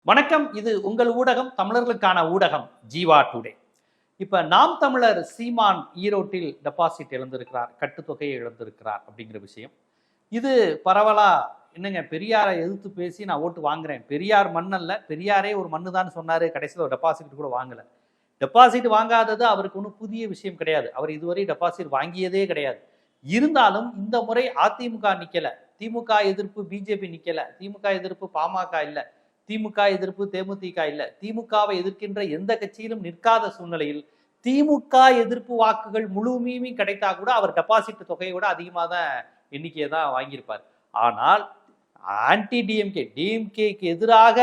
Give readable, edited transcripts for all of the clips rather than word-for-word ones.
வணக்கம். இது உங்கள் ஊடகம், தமிழர்களுக்கான ஊடகம் ஜீவா டுடே. இப்ப நாம் தமிழர் சீமான் ஈரோட்டில் டெபாசிட் இழந்திருக்கிறார், கட்டுத்தொகையை இழந்திருக்கிறார் அப்படிங்கிற விஷயம். இது பரவலா என்னங்க, பெரியாரை எதிர்த்து பேசி நான் ஓட்டு வாங்குறேன், பெரியார் மண்ணல்ல, பெரியாரே ஒரு மண்ணு தான் சொன்னாரு, கடைசியில் ஒரு டெபாசிட் கூட வாங்கல. டெபாசிட் வாங்காதது அவருக்கு ஒன்றும் புதிய விஷயம் கிடையாது. அவர் இதுவரை டெபாசிட் வாங்கியதே கிடையாது. இருந்தாலும் இந்த முறை அதிமுக நிக்கல, திமுக எதிர்ப்பு பிஜேபி நிக்கல, திமுக எதிர்ப்பு பாமக இல்ல, திமுக எதிர்ப்பு தேமுதிக இல்ல, திமுகவை எதிர்க்கின்ற எந்த கட்சியிலும் நிற்காத சூழ்நிலையில் திமுக எதிர்ப்பு வாக்குகள் முழுமையுமே கிடைத்தா கூட அவர் டெபாசிட் தொகையை விட அதிகமாக தான் எண்ணிக்கையை தான் வாங்கியிருப்பார். ஆனால் ஆன்டி டிஎம்கேக்கு எதிராக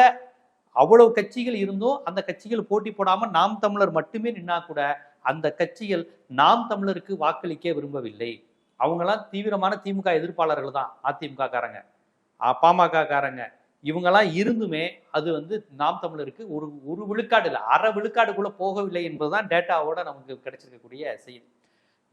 அவ்வளவு கட்சிகள் இருந்தும் அந்த கட்சிகள் போட்டி போடாமல் நாம் தமிழர் மட்டுமே நின்னா கூட அந்த கட்சிகள் நாம் தமிழருக்கு வாக்களிக்க விரும்பவில்லை. அவங்கெல்லாம் தீவிரமான திமுக எதிர்ப்பாளர்கள் தான். அதிமுக காரங்க, பாமக காரங்க, இவங்கெல்லாம் இருந்துமே அது நாம் தமிழருக்கு ஒரு விழுக்காடு இல்லை, அரை விழுக்காடுக்குள்ள போகவில்லை என்பதுதான் டேட்டாவோட நமக்கு கிடைச்சிருக்கக்கூடிய செய்தி.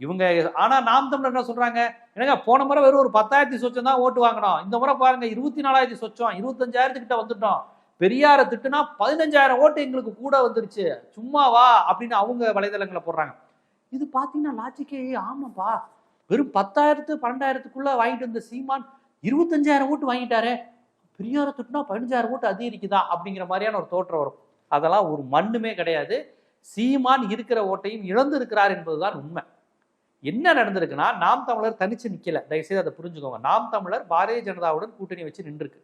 இவங்க ஆனா நாம் தமிழர் என்ன சொல்றாங்க, என்னங்க போன முறை வெறும் ஒரு 10,000 சொச்சம் தான் ஓட்டு வாங்கினோம், இந்த முறை பாருங்க 24,000 சொச்சம், 25,000 கிட்ட வந்துட்டோம், பெரியார திட்டுனா 15,000 ஓட்டு எங்களுக்கு கூட வந்துருச்சு, சும்மாவா அப்படின்னு அவங்க வலைதளங்களை போடுறாங்க. இது பாத்தீங்கன்னா லாஜிக்கே ஆமாப்பா, வெறும் 10,000 12,000க்குள்ள வாங்கிட்டு வந்த சீமான் 25,000 ஓட்டு வாங்கிட்டாரு, பெரியார திட்டுனா 15,000 ஓட்டு அதிகரிக்குதா அப்படிங்கிற மாதிரியான ஒரு தோற்றம் வரும். அதெல்லாம் ஒரு மண்ணுமே கிடையாது. சீமான் இருக்கிற ஓட்டையும் இழந்து இருக்கிறார் என்பதுதான் உண்மை. என்ன நடந்திருக்குன்னா, நாம் தமிழர் தனிச்சு நிக்கல, தயவுசெய்து அதை புரிஞ்சுக்கோங்க. நாம் தமிழர் பாரதிய ஜனதாவுடன் கூட்டணி வச்சு நின்றுருக்கு.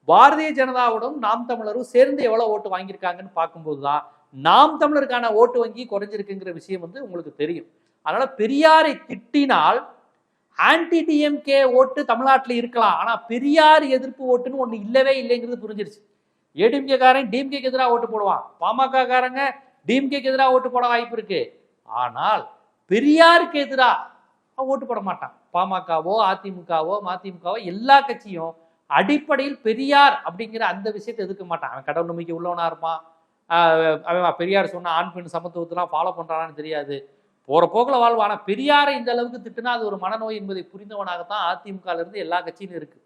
பாரதிய ஜனதாவுடன் நாம் தமிழரும் சேர்ந்து எவ்வளவு ஓட்டு வாங்கியிருக்காங்கன்னு பார்க்கும்போதுதான் நாம் தமிழருக்கான ஓட்டு வங்கி குறைஞ்சிருக்குங்கிற விஷயம் உங்களுக்கு தெரியும். அதனால பெரியாரை திட்டினால் ஆன்டி டிஎம்கே ஓட்டு தமிழ்நாட்டில் இருக்கலாம், ஆனா பெரியார் எதிர்ப்பு ஓட்டுன்னு ஒண்ணு இல்லவே இல்லைங்கிறது புரிஞ்சிருச்சு. ஏடிஎம்கே காரன் டிஎம்கேக்கு எதிராக ஓட்டு போடுவான், பாமக காரங்க டிஎம்கேக்கு எதிராக ஓட்டு போட வாய்ப்பு இருக்கு. ஆனால் பெரியாருக்கு எதிராக ஓட்டு போட மாட்டான். பாமகவோ அதிமுகவோ மதிமுகவோ எல்லா கட்சியும் அடிப்படையில் பெரியார் அப்படிங்கிற அந்த விஷயத்தை எதிர்க்க மாட்டான். அவன் கடவுள் நம்பிக்கை உள்ளவனா இருப்பான், அவன் பெரியார் சொன்ன ஆண் பெண் சமத்துவத்தெல்லாம் ஃபாலோ பண்றானான்னு தெரியாது, போற போக்கில் வாழ்வான். ஆனால் பெரியாரை இந்த அளவுக்கு திட்டுனா அது ஒரு மனநோய் என்பதை புரிந்தவனாகத்தான் அதிமுக இருந்து எல்லா கட்சியும் இருக்கு.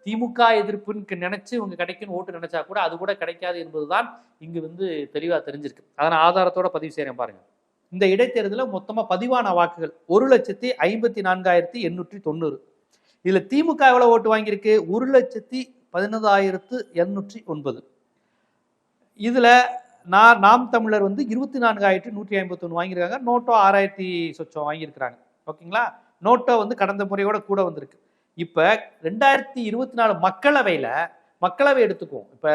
திமுக எதிர்ப்புன்னு நினைச்சு இவங்க கிடைக்குன்னு ஓட்டு நினைச்சா கூட அது கூட கிடைக்காது என்பதுதான் இங்கு தெளிவா தெரிஞ்சிருக்கு. அதனால ஆதாரத்தோட பதிவு செய்யறேன் பாருங்க. இந்த இடைத்தேர்தலில் மொத்தமா பதிவான வாக்குகள் 1,54,890. இதுல திமுக எவ்வளவு ஓட்டு வாங்கியிருக்கு, 1,11,209. இதுல நாம் தமிழர் 24,151 வாங்கியிருக்காங்க. நோட்டோ 6,000 சொச்சம் வாங்கியிருக்கிறாங்க. ஓகேங்களா, நோட்டோ கடந்த முறையோட கூட வந்திருக்கு. இப்ப 2024 மக்களவை எடுத்துக்குவோம். இப்ப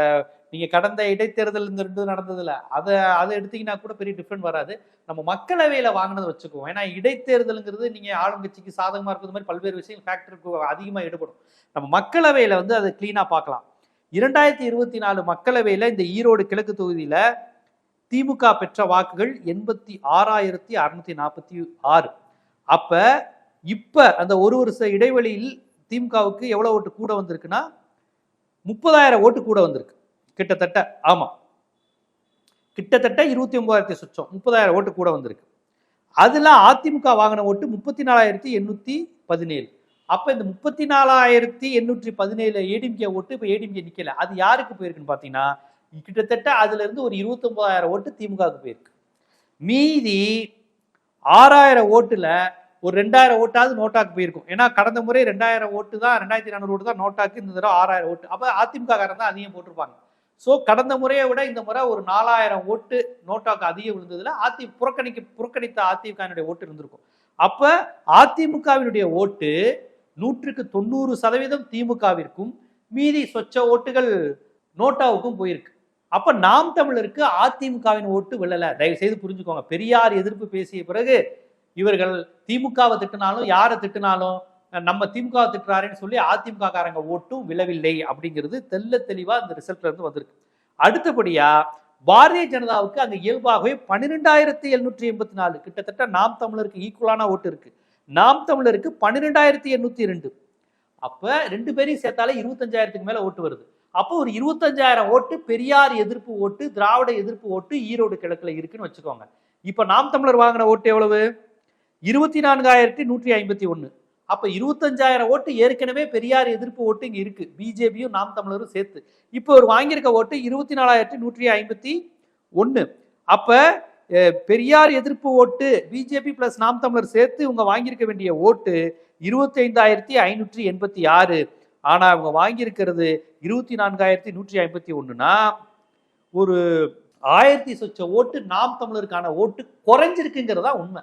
நீங்க கடந்த இடைத்தேர்தல் இந்த 2 நடந்ததுல அதை எடுத்தீங்கன்னா கூட பெரிய டிஃபரெண்ட் வராது. நம்ம மக்களவையில வாங்கினதை வச்சுக்குவோம். ஏன்னா இடைத்தேர்தலுங்கிறது நீங்க ஆளுங்கட்சிக்கு சாதகமா இருக்கிறது மாதிரி பல்வேறு விஷயங்கள் ஃபேக்டருக்கு அதிகமா ஈடுபடும். நம்ம மக்களவையில அதை கிளீனா பார்க்கலாம். 2024 மக்களவையில இந்த ஈரோடு கிழக்கு தொகுதியில திமுக பெற்ற வாக்குகள் 86,646. அப்ப இப்ப அந்த ஒரு வருஷ இடைவெளியில் திமுகவுக்கு எவ்வளவு ஓட்டு கூட வந்திருக்குன்னா 30,000 ஓட்டு கூட வந்திருக்கு கிட்டத்தட்ட. ஆமா, கிட்டத்தட்ட 29,000 சொச்சம், 30,000 ஓட்டு கூட வந்திருக்கு. அதுல அதிமுக வாங்கின ஓட்டு 34,817. அப்ப இந்த 34,817 ஏடிஎம்கே ஓட்டு இப்ப ஏடிஎம்கே நிக்கல. அது யாருக்கு போயிருக்குன்னு பாத்தீங்கன்னா, கிட்டத்தட்ட அதுல இருந்து ஒரு 29,000 ஓட்டு திமுகவுக்கு போயிருக்கு. மீதி 6,000 ஓட்டுல ஒரு 2,000 ஓட்டாவது நோட்டாக்கு போயிருக்கும். ஏன்னா கடந்த முறை 2,000 ஓட்டு தான், 2,400 ஓட்டு தான் நோட்டாக்கு, இந்த தடவை 6,000 ஓட்டு. அப்ப அதிமுக காரன் தான் அதிகம் போட்டிருப்பாங்க. ஸோ கடந்த முறையை விட இந்த முறை ஒரு 4,000 ஓட்டு நோட்டாக்கு அதிகம் விழுந்ததுல புறக்கணித்த அதிமுக ஓட்டு இருந்திருக்கும். அப்ப அதிமுகவினுடைய ஓட்டு 190% திமுகவிற்கும் மீதி சொச்ச ஓட்டுகள் நோட்டாவுக்கும் போயிருக்கு. அப்ப நாம் தமிழருக்கு அதிமுகவின் ஓட்டு விழல. தயவு செய்து புரிஞ்சுக்கோங்க. பெரியார் எதிர்ப்பு பேசிய பிறகு இவர்கள் திமுகவை திட்டினாலும் யாரை திட்டினாலும் நம்ம திமுக திட்டுறாருன்னு சொல்லி அதிமுக காரங்க ஓட்டும் விழவில்லை அப்படிங்கிறது தெல்ல தெளிவா இந்த ரிசல்ட்ல இருந்து வந்திருக்கு. அடுத்தபடியா பாரதிய ஜனதாவுக்கு அங்க இயல்பாகவே 12,784 கிட்டத்தட்ட நாம் தமிழருக்கு ஈக்குவலான ஓட்டு இருக்கு. நாம் தமிழருக்கு 12,802. அப்ப 2 பேரையும் சேர்த்தாலே 25,000க்கு மேல ஓட்டு வருது. அப்போ ஒரு 25,000 ஓட்டு பெரியார் எதிர்ப்பு ஓட்டு, திராவிட எதிர்ப்பு ஓட்டு ஈரோடு கிழக்குல இருக்குன்னு வச்சுக்கோங்க. இப்ப நாம் தமிழர் வாங்கின ஓட்டு எவ்வளவு, 24,151. அப்ப 25,000 ஓட்டு ஏற்கனவே பெரியார் எதிர்ப்பு ஓட்டு இங்க இருக்கு, பிஜேபியும் நாம் தமிழரும் சேர்த்து. இப்போ ஒரு வாங்கியிருக்க ஓட்டு 24,151. அப்ப பெரியார் எதிர்ப்பு ஓட்டு பிஜேபி பிளஸ் நாம் தமிழர் சேர்த்து இவங்க வாங்கியிருக்க வேண்டிய ஓட்டு 25,586. ஆனா அவங்க வாங்கியிருக்கிறது 24,151னா ஒரு 1000 சொச்ச ஓட்டு நாம் தமிழருக்கான ஓட்டு குறைஞ்சிருக்குங்கிறதா உண்மை.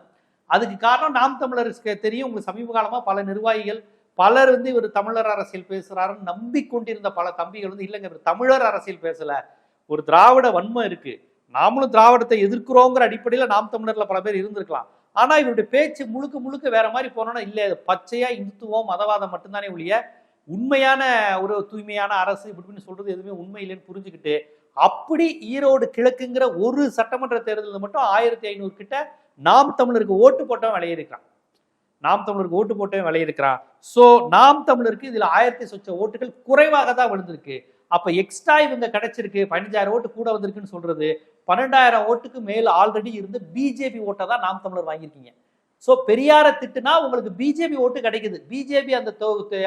அதுக்கு காரணம் நாம் தமிழருக்கு தெரியும். உங்களுக்கு சமீப காலமா பல நிர்வாகிகள் பலர் இவர் தமிழர் அரசியல் பேசுறாருன்னு நம்பிக்கொண்டிருந்த பல தம்பிகள் இல்லைங்க, இவர் தமிழர் அரசியல் பேசல, ஒரு திராவிட வன்மம் இருக்கு, நாமளும் திராவிடத்தை எதிர்க்கிறோங்கிற அடிப்படையில் நாம் தமிழர்ல பல பேர் இருந்திருக்கலாம். ஆனா இவருடைய பேச்சு முழுக்க முழுக்க வேற மாதிரி போனோம்னா இல்ல, பச்சையா இந்துத்துவம் மதவாதம் மட்டும்தானே ஒழிய உண்மையான ஒரு தூய்மையான அரசு இப்படின்னு சொல்றது எதுவுமே உண்மை இல்லைன்னு புரிஞ்சுக்கிட்டு அப்படி ஈரோடு கிழக்குங்கிற ஒரு சட்டமன்ற தேர்தலில் மட்டும் 1500 கிட்ட நாம் தமிழருக்கு ஓட்டு போட்டவன் விளையிருக்கிறான். நாம் தமிழருக்கு ஓட்டு போட்டவன் விளையிருக்கிறான். ஸோ நாம் தமிழருக்கு இதுல 1000 சொச்ச ஓட்டுகள் குறைவாக தான் விழுந்திருக்கு. அப்ப எக்ஸ்ட்ரா இவங்க கிடைச்சிருக்கு, 15,000 ஓட்டு கூட வந்திருக்குன்னு சொல்றது 12,000 ஓட்டுக்கு மேல ஆல்ரெடி இருந்து பிஜேபி ஓட்டை தான் நாம் தமிழர் வாங்கியிருக்கீங்க. ஸோ பெரியார திட்டுனா உங்களுக்கு பிஜேபி ஓட்டு கிடைக்குது. பிஜேபி அந்த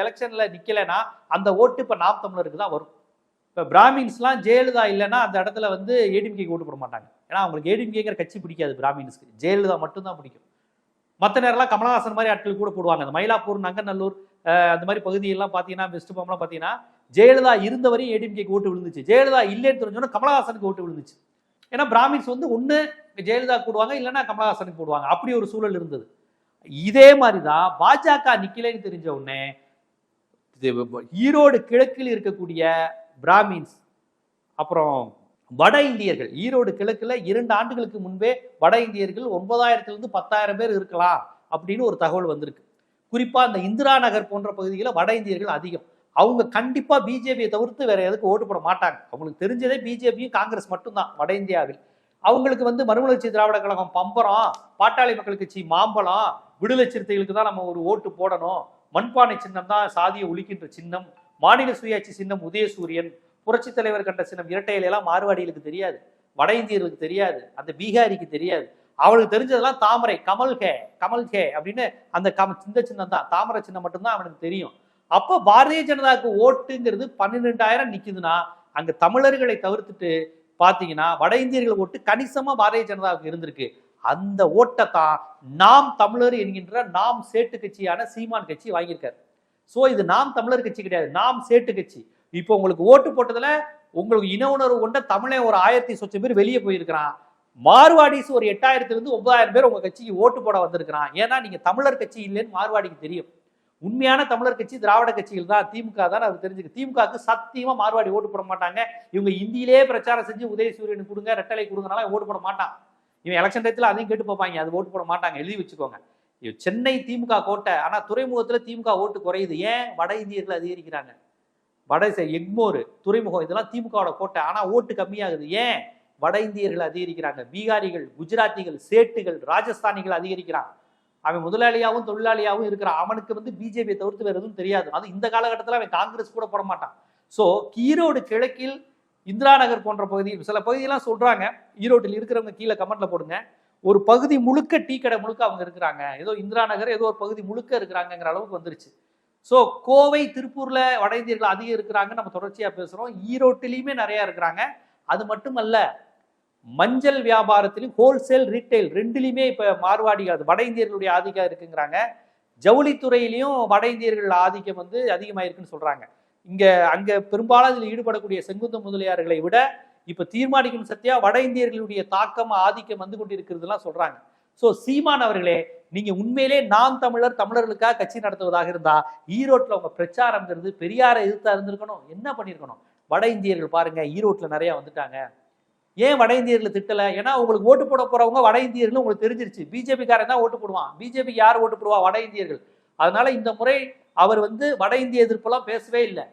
எலெக்ஷன்ல நிக்கலைன்னா அந்த ஓட்டு இப்ப நாம் தமிழருக்கு தான் வரும். இப்போ பிராமின்ஸ்லாம் ஜெயலலிதா இல்லைன்னா அந்த இடத்துல ஏடிஎம்கேக்கு ஓட்டு போட மாட்டாங்க. ஏன்னா அவங்களுக்கு ஏடிஎம்கேங்கிற கட்சி பிடிக்காது, பிராமின்ஸ்க்கு ஜெயலலிதா மட்டும்தான் பிடிக்கும். மற்ற நேரம்லாம் கமலஹாசன் மாதிரி ஆட்கள் கூட போடுவாங்க. அந்த மயிலாப்பூர், நங்கநல்லூர் அந்த மாதிரி பகுதியெல்லாம் பார்த்தீங்கன்னா, வெஸ்ட் பாம்லாம் பார்த்தீங்கன்னா ஜெயலலிதா இருந்த வரையும் ஏடிஎம்கேக்கு ஓட்டு விழுந்துச்சு. ஜெயலலிதா இல்லைன்னு தெரிஞ்சோன்னா கமலஹாசனுக்கு ஓட்டு விழுந்துச்சு. ஏன்னா பிராமின்ஸ் ஒன்று ஜெயலலிதா போடுவாங்க, இல்லைன்னா கமலஹாசனுக்கு போடுவாங்க. அப்படி ஒரு சூழல் இருந்தது. இதே மாதிரிதான் பாஜக நிக்கலைன்னு தெரிஞ்ச உடனே ஈரோடு கிழக்கில் இருக்கக்கூடிய பிராமின்ஸ், அப்புறம் வட இந்தியர்கள், ஈரோடு கிழக்குல 2 ஆண்டுகளுக்கு முன்பே வட இந்தியர்கள் 9,000 - 10,000 பேர் இருக்கலாம் அப்படின்னு ஒரு தகவல் வந்திருக்கு. குறிப்பா அந்த இந்திரா நகர் போன்ற பகுதிகளில் வட இந்தியர்கள் அதிகம். அவங்க கண்டிப்பா பிஜேபியை தவிர்த்து வேற எதுக்கு ஓட்டு போட மாட்டாங்க. அவங்களுக்கு தெரிஞ்சதே பிஜேபியும் காங்கிரஸ் மட்டும்தான் வட இந்தியாவில். அவங்களுக்கு மறுமலர்ச்சி திராவிட கழகம் பம்பரம், பாட்டாளி மக்கள் கட்சி மாம்பழம், விடுதலை சிறுத்தைகளுக்கு தான் நம்ம ஒரு ஓட்டு போடணும், மண்பானை சின்னம் தான் சாதியை ஒழிக்கின்ற சின்னம், மாநில சுயாட்சி சின்னம் உதயசூரியன், புரட்சி தலைவர் கண்ட சின்னம் இரட்டை இலையெல்லாம் மார்வாடிகளுக்கு தெரியாது, வட இந்தியர்களுக்கு தெரியாது, அந்த பீகாரிக்கு தெரியாது. அவனுக்கு தெரிஞ்சதெல்லாம் தாமரை, கமல் ஹே அப்படின்னு அந்த இந்த சின்னம் தான், தாமரை சின்னம் மட்டும்தான் அவனுக்கு தெரியும். அப்போ பாரதிய ஜனதாவுக்கு ஓட்டுங்கிறது 12,000 நிக்குதுன்னா அங்க தமிழர்களை தவிர்த்துட்டு பாத்தீங்கன்னா வட இந்தியர்கள் ஓட்டு கணிசமா பாரதிய ஜனதாவுக்கு இருந்திருக்கு. அந்த ஓட்டை தான் நாம் தமிழர் என்கின்ற நாம் சேட்டு கட்சியான சீமான் கட்சி வாங்கியிருக்காரு. ஸோ இது நாம் தமிழர் கட்சி கிடையாது, நாம் சேட்டு கட்சி. இப்போ உங்களுக்கு ஓட்டு போட்டதுல உங்களுக்கு இன உணர்வு கொண்ட தமிழன் ஒரு 1000 சொச்சம் பேர் வெளியே போயிருக்கிறான். மார்வாடிஸ் ஒரு 8,000 - 9,000 பேர் உங்க கட்சிக்கு ஓட்டு போட வந்திருக்கிறான். ஏன்னா நீங்க தமிழர் கட்சி இல்லைன்னு மார்வாடிக்கு தெரியும். உண்மையான தமிழர் கட்சி திராவிட கட்சிகள் தான், திமுக தான் அவர் தெரிஞ்சுக்கு. திமுகவுக்கு சத்தியமா மார்வாடி ஓட்டு போட மாட்டாங்க. இவங்க இந்தியிலே பிரச்சாரம் செஞ்சு உதயசூரியன் கொடுங்க, ரெட்டலை கொடுங்கனால ஓட்டு போட மாட்டான். இவன் எலெக்ஷன் டயத்தில் அதையும் கேட்டு பார்ப்பாங்க, அது ஓட்டு போட மாட்டாங்க, எழுதி வச்சுக்கோங்க. சென்னை திமுக கோட்டை, ஆனா துறைமுகத்துல திமுக ஓட்டு குறையுது. ஏன்? வட இந்தியர்கள் அதிகரிக்கிறாங்க. வட எக்மோர், துறைமுகம் இதெல்லாம் திமுகவோட கோட்டை, ஆனா ஓட்டு கம்மியாகுது. ஏன்? வட இந்தியர்கள் அதிகரிக்கிறாங்க. பீகாரிகள், குஜராத்திகள், சேட்டுகள், ராஜஸ்தானிகள் அதிகரிக்கிறான். அவன் முதலாளியாகவும் தொழிலாளியாகவும் இருக்கிறான். அவனுக்கு பிஜேபியை தவிர்த்து வேறு எதுவும் தெரியாது. அது இந்த காலகட்டத்தில் அவன் காங்கிரஸ் கூட போட மாட்டான். ஸோ ஈரோடு கிழக்கில் இந்திரா நகர் போன்ற பகுதியில் சில பகுதியெல்லாம் சொல்றாங்க, ஈரோட்டில் இருக்கிறவங்க கீழே கமெண்ட்ல போடுங்க, ஒரு பகுதி முழுக்க டீ கடை முழுக்க அவங்க இருக்கிறாங்க, ஏதோ இந்திரா நகர் ஏதோ ஒரு பகுதி முழுக்க இருக்கிறாங்கிற அளவுக்கு வந்துருச்சு. ஸோ கோவை, திருப்பூர்ல வட இந்தியர்கள் அதிகம் இருக்கிறாங்க, நம்ம தொடர்ச்சியா பேசுறோம். ஈரோட்டிலையுமே நிறைய இருக்கிறாங்க. அது மட்டுமல்ல, மஞ்சள் வியாபாரத்திலும் ஹோல்சேல், ரீட்டைல் ரெண்டுலையுமே இப்ப மார்வாடிகள் வட இந்தியர்களுடைய ஆதிக்கம் இருக்குங்கிறாங்க. ஜவுளித்துறையிலையும் வட இந்தியர்கள் ஆதிக்கம் அதிகமாயிருக்குன்னு சொல்றாங்க. அங்க பெரும்பாலும் இதில் ஈடுபடக்கூடிய செங்குந்த முதலியார்களை விட இப்ப தீர்மானிக்கும் சத்தியா வட இந்தியர்களுடைய தாக்கம் ஆதிக்கம் கொண்டிருக்கிறதுலாம் சொல்றாங்க. சோ சீமான் அவர்களே, நீங்க உண்மையிலே நாம் தமிழர் தமிழர்களுக்காக கட்சி நடத்துவதாக இருந்தா ஈரோட்டில் உங்க பிரச்சாரம்ங்கிறது பெரியாரை எதிர்த்தா இருந்திருக்கணும். என்ன பண்ணிருக்கணும்? வட இந்தியர்கள் பாருங்க ஈரோட்ல நிறைய வந்துட்டாங்க. ஏன் வட இந்தியர்களை திட்டல? ஏன்னா உங்களுக்கு ஓட்டு போட போறவங்க வட இந்தியர்கள் உங்களுக்கு தெரிஞ்சிருச்சு. பிஜேபி காரன் தான் ஓட்டு போடுவான். பிஜேபிக்கு யார் ஓட்டு போடுவா? வட இந்தியர்கள். அதனால இந்த முறை அவர் வட இந்திய எதிர்ப்பெல்லாம் பேசவே இல்லை.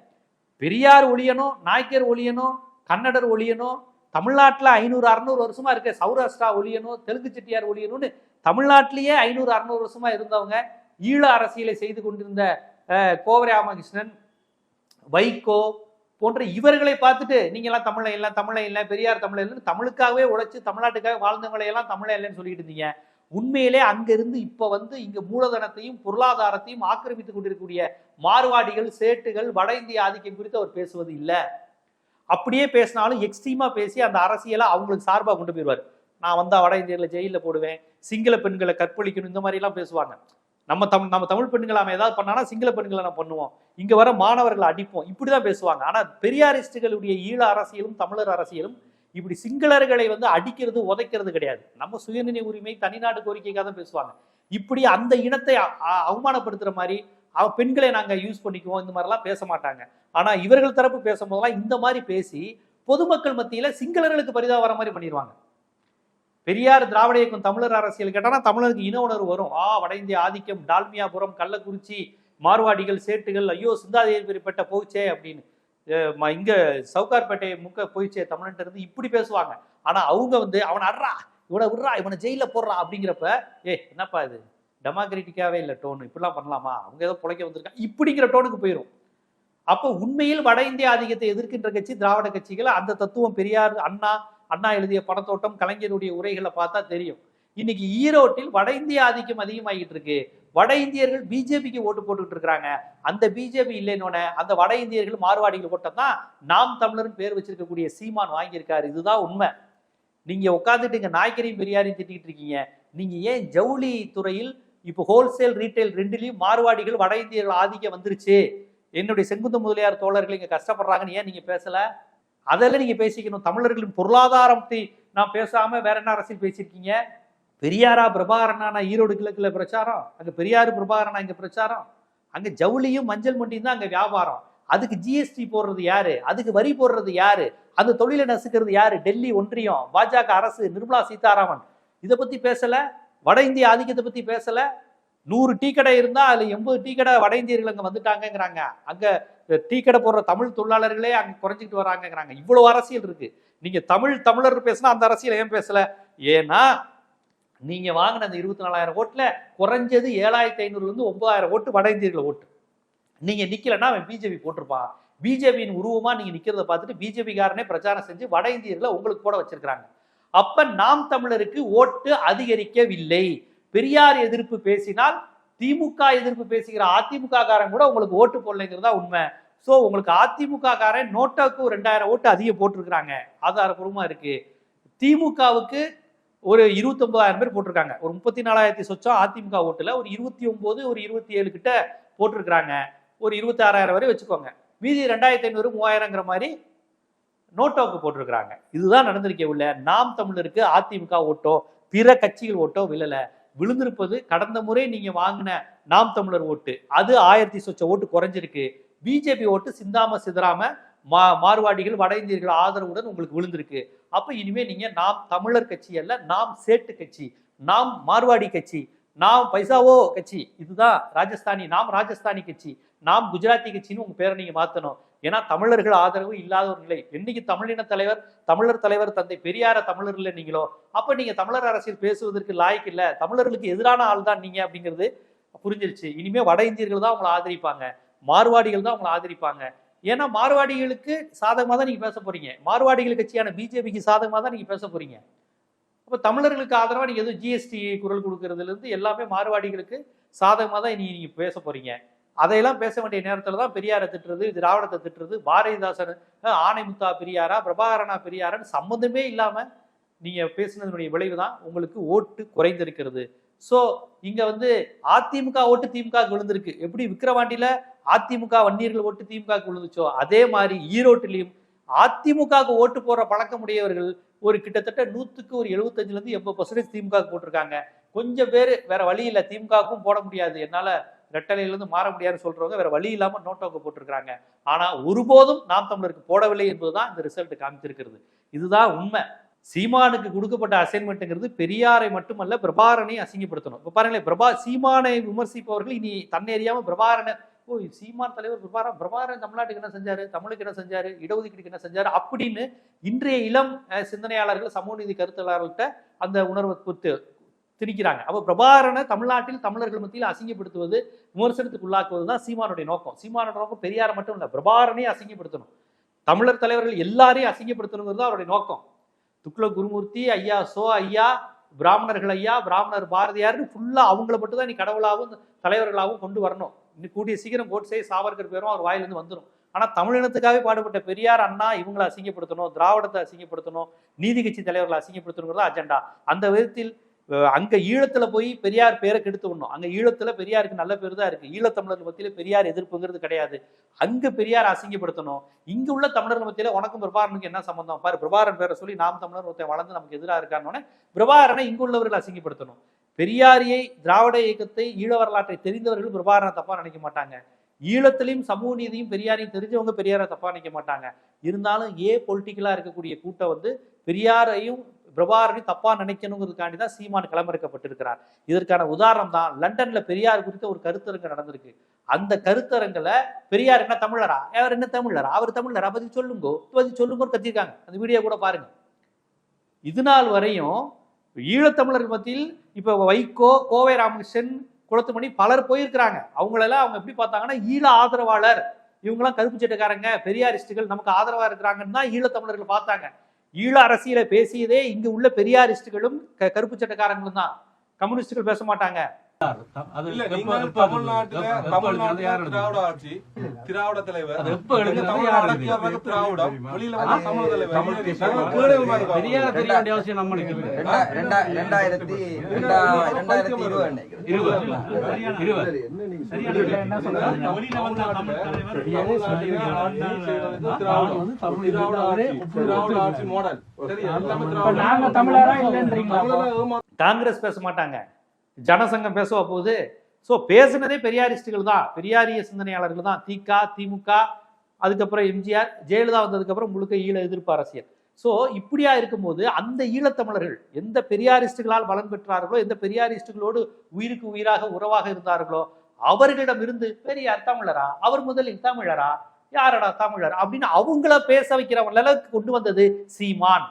பெரியார் ஒழியணும், நாயக்கர் ஒழியணும், கன்னடர் ஒழியணும், தமிழ்நாட்டில் 500-600 வருஷமா இருக்க சௌராஷ்டிரா ஒழியணும், தெலுங்கு செட்டியார் ஒழியணும்னு தமிழ்நாட்டிலேயே 500-600 வருஷமா இருந்தவங்க, ஈழ அரசியலை செய்து கொண்டிருந்த கோவரை ராமகிருஷ்ணன், வைகோ போன்ற இவர்களை பார்த்துட்டு நீங்க எல்லாம் தமிழ இல்லை, பெரியார் தமிழ இல்லைன்னு தமிழுக்காகவே உழைச்சு தமிழ்நாட்டுக்காக வாழ்ந்தவங்களை எல்லாம் தமிழ இல்லைன்னு சொல்லிட்டு இருந்தீங்க. உண்மையிலே அங்கிருந்து இப்ப வந்து இங்க மூலதனத்தையும் பொருளாதாரத்தையும் ஆக்கிரமித்துக் கொண்டிருக்கக்கூடிய மார்வாடிகள், சேட்டுகள், வட இந்திய ஆதிக்கம் குறித்து அவர் பேசுவது இல்லை. அப்படியே பேசினாலும் எக்ஸ்ட்ரீமா பேசி அந்த அரசியலை அவங்களுக்கு சார்பாக கொண்டு போயிடுவார். நான் வந்தா வட இந்தியர்களை ஜெயிலில் போடுவேன், சிங்கள பெண்களை கற்பழிக்கணும், இந்த மாதிரி எல்லாம் பேசுவாங்க. நம்ம தமிழ் பெண்களை அவன் ஏதாவது பண்ணானா சிங்கள பெண்களை நம்ம பண்ணுவோம், இங்க வர மாணவர்களை அடிப்போம், இப்படிதான் பேசுவாங்க. ஆனா பெரியாரிஸ்டுகளுடைய ஈழ அரசியலும் தமிழர் அரசியலும் இப்படி சிங்களர்களை வந்து அடிக்கிறது உதைக்கிறது கிடையாது. நம்ம சுயநிலை உரிமை தனிநாடு கோரிக்கைக்காக தான் பேசுவாங்க. இப்படி அந்த இனத்தை அவமானப்படுத்துற மாதிரி பெண்களை நாங்க யூஸ் பண்ணிக்குவோம் இந்த மாதிரிலாம் பேச மாட்டாங்க. ஆனா இவர்கள் தரப்பு பேசும்போதெல்லாம் இந்த மாதிரி பேசி பொதுமக்கள் மத்தியில சிங்களர்களுக்கு பரிதாபம் வர மாதிரி பண்ணிடுவாங்க. பெரியார் திராவிட இயக்கம் தமிழர் அரசியல் கேட்டானா தமிழருக்கு இன உணர்வு வரும். வட இந்திய ஆதிக்கம், டால்மியாபுரம், கள்ளக்குறிச்சி, மார்வாடிகள், சேட்டுகள், ஐயோ சிந்தாதிபதிப்பட்ட போச்சே அப்படின்னு, இங்க சவுகார்பேட்டை முக்க போயிச்சே தமிழ்ன்ட்டு இருந்து இப்படி பேசுவாங்க. ஆனா அவங்க வந்து அவனை அட்றா, இவனை விடுறா, இவனை ஜெயில போடுறா அப்படிங்கிறப்ப என்னப்பா இது டெமோக்ராட்டிக்காவே இல்லை டோன், இப்படிலாம் பண்ணலாமா, அவங்க ஏதோ பிழைக்க வந்திருக்காங்க இப்படிங்கிற டோனுக்கு போயிடும். அப்போ உண்மையில் வட இந்திய ஆதிக்கத்தை எதிர்க்கின்ற கட்சி திராவிட கட்சிகள். அந்த தத்துவம் பெரியார், அண்ணா எழுதிய படத்தோட்டம், கலைஞருடைய உரைகளை பார்த்தா தெரியும். இன்னைக்கு ஈரோட்டில் வட இந்திய ஆதிக்கம் அதிகமாகிட்டு இருக்கு. வட இந்தியர்கள் பிஜேபிக்கு ஓட்டு போட்டுக்கிட்டு இருக்கிறாங்க. அந்த பிஜேபி இல்லைன்னு அந்த வட இந்தியர்கள் மார்வாடிகள் ஓட்டம் தான் நாம் தமிழர்னு பேர் வச்சிருக்கக்கூடிய சீமான் வாங்கியிருக்காரு. இதுதான் உண்மை. நீங்க உட்காந்துட்டு இங்க நாய்க்கரையும் பெரியாரையும் திட்டிக்கிட்டு இருக்கீங்க. நீங்க ஏன் ஜவுளி துறையில் இப்போ ஹோல்சேல் ரீட்டைல் ரெண்டுலையும் மார்வாடிகள் வட இந்தியர்கள் ஆதிக்கம் வந்துருச்சு, என்னுடைய செங்குந்த முதலியார் தோழர்கள் இங்க கஷ்டப்படுறாங்கன்னு ஏன் நீங்க பேசல? அதெல்லாம் நீங்க பேசிக்கணும். தமிழர்களின் பொருளாதாரத்தை நான் பேசாம வேற என்ன அரசியல் பேசியிருக்கீங்க? பெரியாரா பிரபாகரனா ஈரோடு கிழக்குல பிரச்சாரம், அங்க பெரியாரு பிரபாகரனா இங்க பிரச்சாரம், அங்க ஜவுளியும் மஞ்சள் மண்டியும் தான் அங்க வியாபாரம். அதுக்கு ஜிஎஸ்டி போடுறது யாரு? அதுக்கு வரி போடுறது யாரு? அந்த தொழிலை நசுக்கிறது யாரு? டெல்லி ஒன்றியம், பாஜக அரசு, நிர்மலா சீதாராமன். இதை பத்தி பேசல. வட இந்திய ஆதிக்கத்தை பத்தி பேசல. 100 டீ கடை இருந்தா அதுல 80 டீ கடை வட இந்தியர்கள் அங்க வந்துட்டாங்கிறாங்க. அங்க டீ கடை போடுற தமிழ் தொழிலாளர்களே அங்க குறைஞ்சிட்டு வராங்கிறாங்க. இவ்வளவு அரசியல் இருக்கு. நீங்க தமிழர் பேசினா அந்த அரசியல் ஏன் பேசல? ஏன்னா நீங்க வாங்கின அந்த 24,000 ஓட்டுல குறைஞ்சது 7,500 9,000 ஓட்டு வட இந்தியர்கள் ஓட்டு. நீங்க நிக்கலன்னா அவன் பிஜேபி போட்டிருப்பான். பிஜேபியின் உருவமா நீங்க நிக்கிறத பார்த்துட்டு பிஜேபி காரனே பிரச்சாரம் செஞ்சு வட இந்தியர்களை உங்களுக்கு போட வச்சிருக்காங்க. அப்ப நாம் தமிழருக்கு ஓட்டு அதிகரிக்கவில்லை. பெரியார் எதிர்ப்பு பேசினால் திமுக எதிர்ப்பு பேசுகிற அதிமுக காரன் கூட உங்களுக்கு ஓட்டு போடலைங்கிறதா உண்மை. சோ உங்களுக்கு அதிமுக காரன் நோட்டாவுக்கு 2,000 ஓட்டு அதிகம் போட்டிருக்கிறாங்க, ஆதாரப்பூர்வமா இருக்கு. திமுகவுக்கு ஒரு 29,000 பேர் போட்டிருக்காங்க. ஒரு 34,000 சொச்சம் அதிமுக ஓட்டுல ஒரு 29 ஒரு 27 கிட்ட போட்டிருக்கிறாங்க. ஒரு 26,000 வரை வச்சுக்கோங்க. மீதி 2,500 3,000ங்கிற மாதிரி நோட்டோக்கு போட்டிருக்கிறாங்க. இதுதான் நடந்திருக்கே உள்ள. நாம் தமிழருக்கு அதிமுக ஓட்டோ பிற கட்சிகள் ஓட்டோ விழல. விழுந்திருப்பது கடந்த முறை நீங்க வாங்கின நாம் தமிழர் ஓட்டு. அது 1000 சொச்ச ஓட்டு குறைஞ்சிருக்கு. பிஜேபி ஓட்டு சிந்தாம சிதறாம மார்வாடிகள் வட இந்தியர்கள் ஆதரவுடன் உங்களுக்கு விழுந்திருக்கு. அப்ப இனிமே நீங்க நாம் தமிழர் கட்சி அல்ல, நாம் சேட்டு கட்சி, நாம் மார்வாடி கட்சி, நாம் பைசாவோ கட்சி, இதுதான் ராஜஸ்தானி, நாம் ராஜஸ்தானி கட்சி, நாம் குஜராத்தி கட்சின்னு உங்க பேரை நீங்க மாத்தணும். ஏன்னா தமிழர்கள் ஆதரவு இல்லாத ஒரு நிலை. என்னைக்கு தமிழின தலைவர், தமிழர் தலைவர் தந்தை பெரியார தமிழர் இல்லை நீங்களோ, அப்ப நீங்க தமிழர் அரசியல் பேசுவதற்கு லாய்க்கு இல்ல, தமிழர்களுக்கு எதிரான ஆள் தான் நீங்க அப்படிங்கிறது புரிஞ்சிருச்சு. இனிமே வட இந்தியர்கள் தான் உங்களை ஆதரிப்பாங்க, மார்வாடிகள் தான் உங்களை ஆதரிப்பாங்க. ஏன்னா மார்வாடிகளுக்கு சாதகமாக தான் நீங்க பேச போறீங்க. மார்வாடிகள் கட்சியான பிஜேபிக்கு சாதகமாக தான் நீங்க பேச போறீங்க. அப்ப தமிழர்களுக்கு ஆதரவா நீங்க எதுவும் ஜிஎஸ்டி குரல் கொடுக்கறதுல இருந்து எல்லாமே மார்வாடிகளுக்கு சாதகமாக தான் நீங்க பேச போறீங்க. அதையெல்லாம் பேச வேண்டிய நேரத்துல தான் பெரியாரை திட்டுறது, திராவிடத்தை திட்டுறது, பாரதிதாசன் ஆணைமுத்தா பெரியாரா, பிரபாகரனா பெரியாரன்னு சம்பந்தமே இல்லாம நீங்க பேசினதனுடைய விளைவு தான் உங்களுக்கு ஓட்டு குறைந்திருக்கிறது. சோ இங்க வந்து அதிமுக ஓட்டு திமுக விழுந்திருக்கு. எப்படி விக்கிரவாண்டியில அதிமுக வன்னியர்கள் ஓட்டு திமுக விழுந்துச்சோ அதே மாதிரி ஈரோட்டிலையும் அதிமுக ஓட்டு போற பழக்கம் உடையவர்கள் ஒரு கிட்டத்தட்ட 100க்கு ஒரு 75% 80% திமுக போட்டிருக்காங்க. கொஞ்சம் பேர் வேற வழி இல்லை, திமுகவுக்கும் போட முடியாது, என்னால ரெட்டலையில இருந்து மாற முடியாதுன்னு சொல்றவங்க வேற வழி இல்லாம நோட்டோக்கு போட்டிருக்காங்க. ஆனா ஒருபோதும் நாம் தமிழருக்கு போடவில்லை என்பதுதான் இந்த ரிசல்ட் காமிச்சிருக்கிறது. இதுதான் உண்மை. சீமானுக்கு கொடுக்கப்பட்ட அசைன்மெண்ட்ங்கிறது பெரியாரை மட்டுமல்ல பிரபாகரனையும் அசிங்கப்படுத்தணும். இப்ப பாருங்களேன், சீமானை விமர்சிப்பவர்கள் இனி தன்னை அறியாம பிரபாகரனை, சீமான் தலைவர் பிரபாகரன் தமிழ்நாட்டுக்கு என்ன செஞ்சாரு, தமிழுக்கு என்ன செஞ்சாரு, இடஒதுக்கீடுக்கு என்ன செஞ்சாரு அப்படின்னு இன்றைய இளம் சிந்தனையாளர்கள், சமூக நீதி கருத்தாளர்கள்ட்ட அந்த உணர்வை திணிக்கிறாங்க. அப்ப பிரபாகரனை தமிழ்நாட்டில் தமிழர்கள் மத்தியில் அசிங்கப்படுத்துவது, விமர்சனத்துக்கு உள்ளாக்குவது தான் சீமானுடைய நோக்கம். சீமானோட நோக்கம் பெரியாரை மட்டும் இல்ல, பிரபாகரனையும் அசிங்கப்படுத்தணும், தமிழர் தலைவர்கள் எல்லாரையும் அசிங்கப்படுத்தணுங்கிறது அவருடைய நோக்கம். துக்ளக் குருமூர்த்தி ஐயா, ஐயா, பிராமணர்கள் ஐயா, பிராமணர் பாரதியார்னு ஃபுல்லா அவங்கள மட்டும் தான் நீ கடவுளாகவும் தலைவர்களாகவும் கொண்டு வரணும். இன்னும் கூடிய சீக்கிரம் கோட்சே சாவர்கர் பேரும் அவர் வாயிலிருந்து வந்துடும். ஆனா தமிழினத்துக்காகவே பாடுபட்ட பெரியார், அண்ணா இவங்களை அசிங்கப்படுத்தணும், திராவிடத்தை அசிங்கப்படுத்தணும், நீதி கட்சி தலைவர்களை அசிங்கப்படுத்தணுங்கிறதா அஜெண்டா. அந்த விதத்தில் அங்க ஈழத்துல போய் பெரியார் பேரை கெடுத்து விடணும். அங்க ஈழத்துல பெரியாருக்கு நல்ல பேர் தான் இருக்கு. ஈழத்தமிழர்கள் மத்தியில பெரியார் எதிர்ப்புங்கிறது கிடையாது. அங்க பெரியார் அசிங்கப்படுத்தணும். இங்க உள்ள தமிழர்கள் மத்தியில உனக்கும் பிரபாகரனுக்கு என்ன சம்பந்தம் பாரு, பிரபாகரன் பேரை சொல்லி நாம் தமிழர் ஒருத்தன் வளர்ந்து நமக்கு எதிராக இருக்கான்னு பிரபாகரனை இங்க உள்ளவர்கள் அசிங்கப்படுத்தணும். பெரியாரியை, திராவிட இயக்கத்தை, ஈழ வரலாற்றை தெரிந்தவர்கள் பிரபாகரனை தப்பா நினைக்க மாட்டாங்க. ஈழத்திலையும் சமூக நீதியும் பெரியாரையும் தெரிஞ்சவங்க பெரியாரை தப்பா நினைக்க மாட்டாங்க. இருந்தாலும் பொலிட்டிக்கலா இருக்கக்கூடிய கூட்டம் பெரியாரையும் பிரபாகரனையும் தப்பா நினைக்கணுங்கிறதுக்காண்டி தான் சீமான் களமிறக்கப்பட்டிருக்கிறார். இதற்கான உதாரணம் தான் லண்டன்ல பெரியார் குறித்த ஒரு கருத்தரங்கு நடந்திருக்கு. அந்த கருத்தரங்குல பெரியார் என்ன தமிழரா, அவர் என்ன தமிழரா, அவர் தமிழரா, பதில் சொல்லுங்கன்னு கத்திருக்காங்க. அந்த வீடியோ கூட பாருங்க. இது நாள் வரையும் ஈழத்தமிழர்கள் மத்தியில் இப்ப வைகோ, கோவை ராமகிருஷ்ணன், குளத்துமணி பலர் போயிருக்கிறாங்க. அவங்களெல்லாம் அவங்க எப்படி பார்த்தாங்கன்னா ஈழ ஆதரவாளர், இவங்கெல்லாம் கருப்பு சட்டக்காரங்க, பெரியாரிஸ்டுகள் நமக்கு ஆதரவா இருக்கிறாங்கன்னு தான் ஈழத்தமிழர்கள் பார்த்தாங்க. ஈழ அரசியலை பேசியதே இங்க உள்ள பெரியாரிஸ்டுகளும் கருப்பு சட்டக்காரங்களும் தான். கம்யூனிஸ்டுகள் பேச மாட்டாங்க. திராவிட தலைவர் காங்கிரஸ் பேச மாட்டாங்க, ஜனசங்கம் பேசுவா போகுது. ஸோ பேசுனதே பெரியாரிஸ்டுகள் தான், பெரியாரிய சிந்தனையாளர்கள் தான். திமுக, அதுக்கப்புறம் எம்ஜிஆர், ஜெயலலிதா வந்ததுக்கப்புறம் முழுக்க ஈழ எதிர்ப்பு அரசியல். ஸோ இப்படியா இருக்கும்போது அந்த ஈழத்தமிழர்கள் எந்த பெரியாரிஸ்டுகளால் பலன் பெற்றார்களோ, எந்த பெரியாரிஸ்டுகளோடு உயிருக்கு உயிராக உறவாக இருந்தார்களோ, அவர்களிடம் இருந்து பெரியார் தமிழரா, அவர் முதலில் தமிழரா, யாரடா தமிழர் அப்படின்னு அவங்கள பேச வைக்கிற அளவுக்கு கொண்டு வந்தது சீமான்.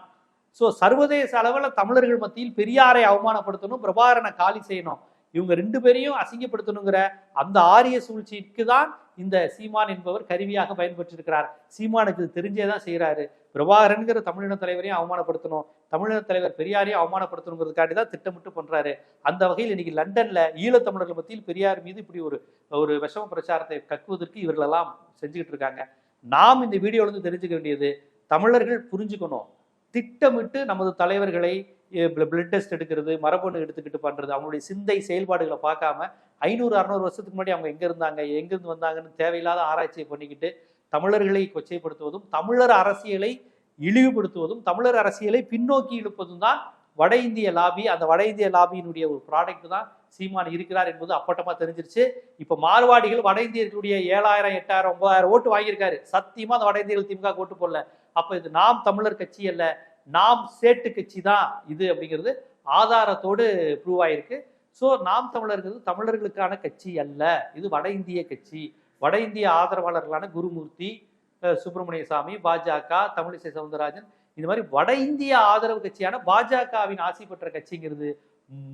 ஸோ சர்வதேச அளவில் தமிழர்கள் மத்தியில் பெரியாரை அவமானப்படுத்தணும், பிரபாகரனை காலி செய்யணும், இவங்க ரெண்டு பேரையும் அசிங்கப்படுத்தணுங்கிற அந்த ஆரிய சூழ்ச்சிக்கு தான் இந்த சீமான் என்பவர் கருவியாக பயன்பெற்றிருக்கிறார். சீமானுக்கு தெரிஞ்சேதான் செய்யறாரு. பிரபாகரன்கிற தமிழின தலைவரையும் அவமானப்படுத்தணும், தமிழின தலைவர் பெரியாரையும் அவமானப்படுத்தணுங்கிறதுக்காண்டி தான் திட்டமிட்டு பண்றாரு. அந்த வகையில் இன்னைக்கு லண்டன்ல ஈழத்தமிழர்கள் மத்தியில் பெரியார் மீது இப்படி ஒரு விஷம பிரச்சாரத்தை கக்குவதற்கு இவர்களெல்லாம் செஞ்சுக்கிட்டு இருக்காங்க. நாம் இந்த வீடியோல தெரிஞ்சுக்க வேண்டியது, தமிழர்கள் புரிஞ்சுக்கணும், திட்டமிட்டு நமது தலைவர்களை பிளட் டெஸ்ட் எடுக்கிறது, மரபணு எடுத்துக்கிட்டு பண்றது, அவங்களுடைய சிந்தை செயல்பாடுகளை பார்க்காம 500-600 வருஷத்துக்கு முன்னாடி அவங்க எங்க இருந்தாங்க, எங்கிருந்து வந்தாங்கன்னு தேவையில்லாத ஆராய்ச்சியை பண்ணிக்கிட்டு தமிழர்களை கொச்சைப்படுத்துவதும், தமிழர் அரசியலை இழிவுபடுத்துவதும், தமிழர் அரசியலை பின்னோக்கி இழுப்பதும் தான் வட இந்திய லாபி. அந்த வட இந்திய லாபியினுடைய ஒரு ப்ராடக்ட் தான் சீமான் இருக்கிறார் என்பது அப்பட்டமா தெரிஞ்சிருச்சு. இப்ப மார்வாடிகள் வட இந்தியர்களுடைய 7000, 8000, 9000 ஓட்டு வாங்கியிருக்காரு. சத்தியமா அந்த வட இந்தியர்கள் திமுக ஓட்டு போடல. அப்ப இது நாம் தமிழர் கட்சி அல்ல, நாம் சேட்டு கட்சி தான் இது அப்படிங்கிறது ஆதாரத்தோடு ப்ரூவ் ஆயிருக்கு. ஸோ நாம் தமிழர்கள் தமிழர்களுக்கான கட்சி அல்ல, இது வட இந்திய கட்சி. வட இந்திய ஆதரவாளர்களான குருமூர்த்தி, சுப்பிரமணிய சாமி, பாஜக, தமிழிசை சவுந்தரராஜன், இந்த மாதிரி வட இந்திய ஆதரவு கட்சியான பாஜகவின் ஆசி பெற்ற கட்சிங்கிறது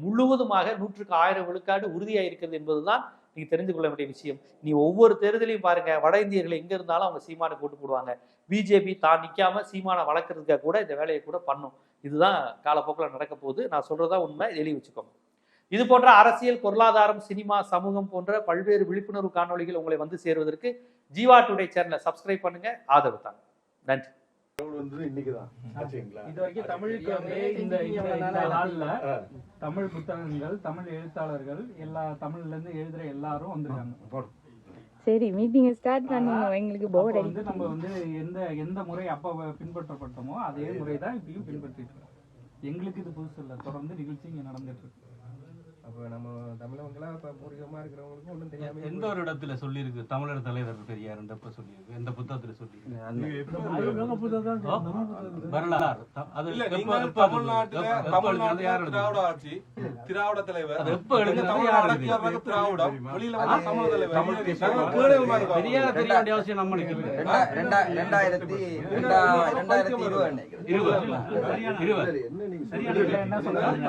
முழுவதுமாக 100% விழுக்காடு உறுதியாக இருக்கிறது என்பதுதான் நீங்க தெரிந்து கொள்ள வேண்டிய விஷயம். நீ ஒவ்வொரு தேர்தலையும் பாருங்க, வட இந்தியர்கள் எங்க இருந்தாலும் அவங்க சீமானை போட்டு போடுவாங்க. பிஜேபி தான் நிக்காம சீமானை வளர்க்கறதுக்காக கூட இந்த வேலையை கூட பண்ணும். இதுதான் காலப்போக்கில் நடக்க போகுது. நான் சொல்றதா உண்மை, எழுதி வச்சுக்கோங்க. இது போன்ற அரசியல், பொருளாதாரம், சினிமா, சமூகம் போன்ற பல்வேறு விழிப்புணர்வு காணொலிகள் உங்களை வந்து சேருவதற்கு ஜீவா டுடே சேனலை சப்ஸ்கிரைப் பண்ணுங்க, ஆதரவு தாங்க. நன்றி. தமிழ் புத்தகங்கள், தமிழ் எழுத்தாளர்கள், எல்லா தமிழ்ல இருந்து எழுதுற எல்லாரும் வந்திருக்காங்க. சரி, மீட்டிங் ஸ்டார்ட் பண்ணுங்க. எங்களுக்கு போர்டு வந்து நம்ம வந்து எந்த முறை அப்ப பின்பற்றப்பட்டோமோ அதே முறை தான் இப்பயும் பின்பற்றிட்டு இருக்கோம். எங்களுக்கு இது புதுசு இல்லை, தொடர்ந்து நிகழ்ச்சி இங்க நடந்துட்டு இருக்கு. அப்ப நம்ம தமிழர்களா இப்ப பூர்வீகமா இருக்கிறவங்களுக்கு ஒன்றும் தெரியாம எந்த ஒரு இடத்துல சொல்லியிருக்கு தமிழர் தலைவர் பெரியார் எப்ப சொல்லியிருக்கு, எந்த புத்தகத்துல சொல்லியிருக்கு? வரலாறு திராவிட ஆட்சி, திராவிட தலைவர் எப்ப பெரியார் தெரிய வேண்டிய அவசியம் நம்மளுக்கு 2020 என்ன சொல்றாங்க?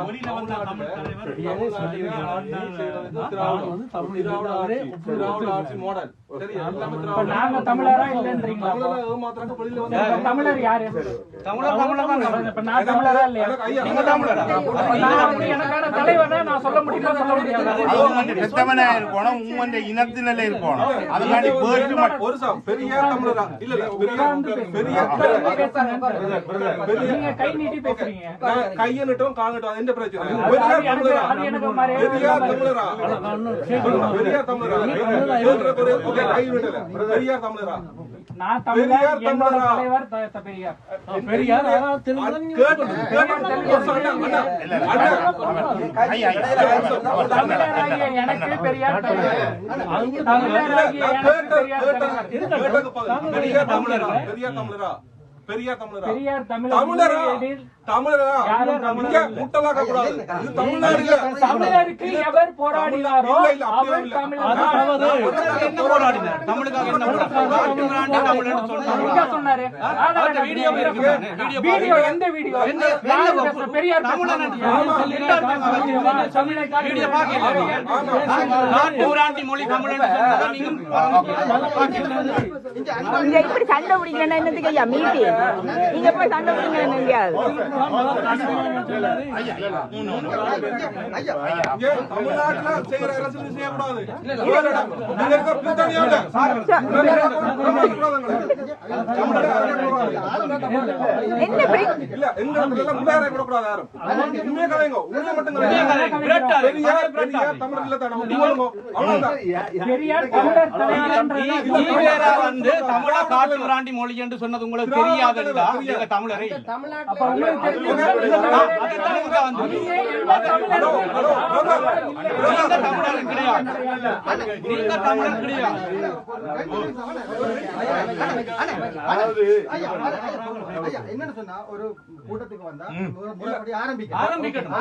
திராவிட ஆட்சி மாடல். சரியா? எல்லாமே இப்ப திராவிட. நாங்க தமிழரா இல்லன்றீங்களா? தமிழரை ஏமாத்துறாங்க, வெளியில வந்து இப்ப தமிழர் யாரு? தமிழர் தான். இப்ப நான் தமிழரா இல்லையா? ஐயா, நீங்க தமிழரா? அப்ப நான் வந்து எனக்கான தலைவனை நான் சொல்ல முடியுமா சொல்ல முடியாது? பெத்தவனா இருக்கணும், உம்மந்த இனத்தினல இருக்கணும். அதுக்காண்டி வேறு மட்டும் ஒரு சாம் பெரியார் தமிழரா? இல்ல இல்ல, பெரியார் நீங்க கை நீட்டி பேசுறீங்க. கையனிட்டும் காங்கட்டும், அது என்ன பிரச்சனை? பெரியார் தமிழரா? அது எனக்கு மாதிரி பெரியார் தமிழரா? பெரியார் தமிழரா? கை நீட்டல. பெரியார் தமிழரா? நான் தமிழர், பெரியார் என்னோட தமிழரா? தலைவர் பெரியார். பெரியார் தமிழராகிய எனக்கு பெரியார் தலைவர். தமிழராகிய எனக்கு பெரியார் தலைவர். பெரியார் தமிழரா? பெரியார் தமிழரா? பெரியார் தமிழரா? பெரியார் தமிழரா? தமிழர். தமிழரா? யாரும் தமிழர் இங்க முட்டலாக்க கூடாது. இது தமிழ்நாடு இல்ல. தமிழருக்கு எவர் போராடினாரோ இல்ல, இல்ல, அப்படியே அவர் இல்ல. தமிழர். என்ன போராடினார்? தமிழுக்காக என்ன போராடினார்? தமிழர்னு சொன்னாங்க. எங்க சொன்னாரு? அந்த வீடியோ இருக்கு. வீடியோ எந்த வீடியோ? யாரு பேசுற? பெரியார் தமிழன் வீடியோ நாட்டுராண்டி மொழி தமிழன் சொன்னதை நீங்க இங்க இப்படி சண்டை பிடிக்கிறேன்னா என்னத்துக்கு ஐயா மீட்டிங்? நீங்க போய் சண்டை பிடிக்கிறேன் எங்கேயாவது? இங்க தமிழ்நாட்டுல செய்யற அரசியல் செய்யக்கூடாது. நீங்க இருக்க பிரித்தானியாவுல என்ன பிரச்சனை? இல்ல, எங்க இடத்துல எல்லாம் முன்னேற கூடாது யாரும். உண்மையை கதைங்க, உண்மையை மட்டும் கதைங்க. பெரியார் தமிழ்ல தான் நம்ம போடுவோம். அவ்வளவுதான். பெரியார் தமிழர் தலைவர். ஈவேரா வந்து தமிழ காட்டுராண்டி மொழி என்று சொன்னது உங்களுக்கு தெரியாதுடா. நீங்க தமிழரை இல்ல. அப்ப உங்களுக்கு தெரியும். அதுதான் இங்க வந்து ஹலோ, ஹலோ, brother. நீங்க தமிழர் கிடையாது. நீங்க தமிழர் கிடையாது. என்னன்னு சொன்னா ஒரு கூட்டத்துக்கு வந்தா முறைப்படி ஆரம்பிக்கணும். ஆரம்பிக்கணும்.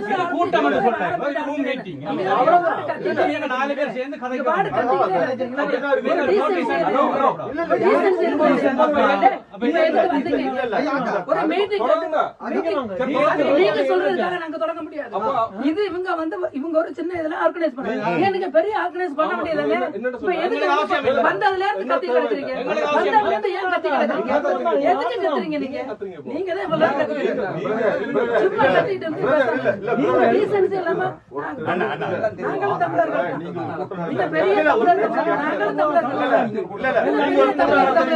இது கூட்டம் என்று சொல்றேன். இது room meeting. இது நீங்க 4 பேர் சேர்ந்து கதைக்கலாம். ஒரு மீட்டிங் நீங்க சொல்றதுக்காக நாங்க தொடங்க முடியாது. இது இவங்க வந்து இவங்க ஒரு சின்ன இதுல ஆர்கனைஸ் பண்ணாங்க. நீங்க பெரிய ஆர்கனைஸ் பண்ண முடியாதுங்க. இப்ப எதுக்கு வந்ததுல இருந்து கத்தி கிடக்குறீங்க? வந்ததுல இருந்து ஏன் கத்தி கிடக்குறீங்க? எதுக்கு கத்துறீங்க நீங்க? நீங்க தான் இவ்வளவு கத்துறீங்க. சும்மா கத்திட்டு இருந்து நீங்க டீசன்சி இல்லாம நாங்களும் தமிழர்கள். இந்த பெரிய தமிழர்கள் நாங்களும் தமிழர்கள். பெரிய தமிழர்கள்.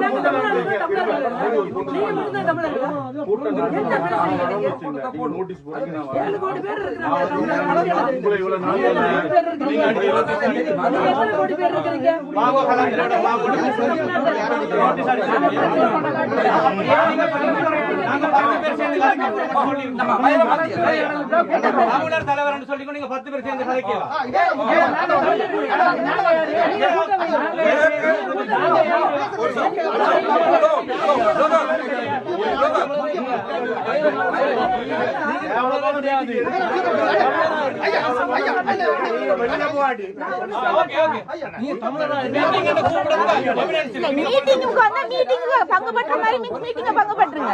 நாங்க தமிழர்கள் தமிழர்கள். நீங்க மட்டும் தமிழர்களா? என்ன பேசுறீங்க நீங்க? 7 கோடி பேர் இருக்காங்க. எத்தனை கோடி பேர் இருக்கீங்க? வாங்க கலாச்சாரோட வாங்க. நாங்க 10 பேர் சேர்ந்து கதைக்கலாம். தமிழர் தலைவர் சொல்லி நீங்க 10 பேர் சேர்ந்து கதைக்கலாம். மீட்டிங்க்கு வந்தா மீட்டிங்க்கு பங்கு பண்ற மாதிரி மீட்டிங்க பங்கு பண்றீங்க.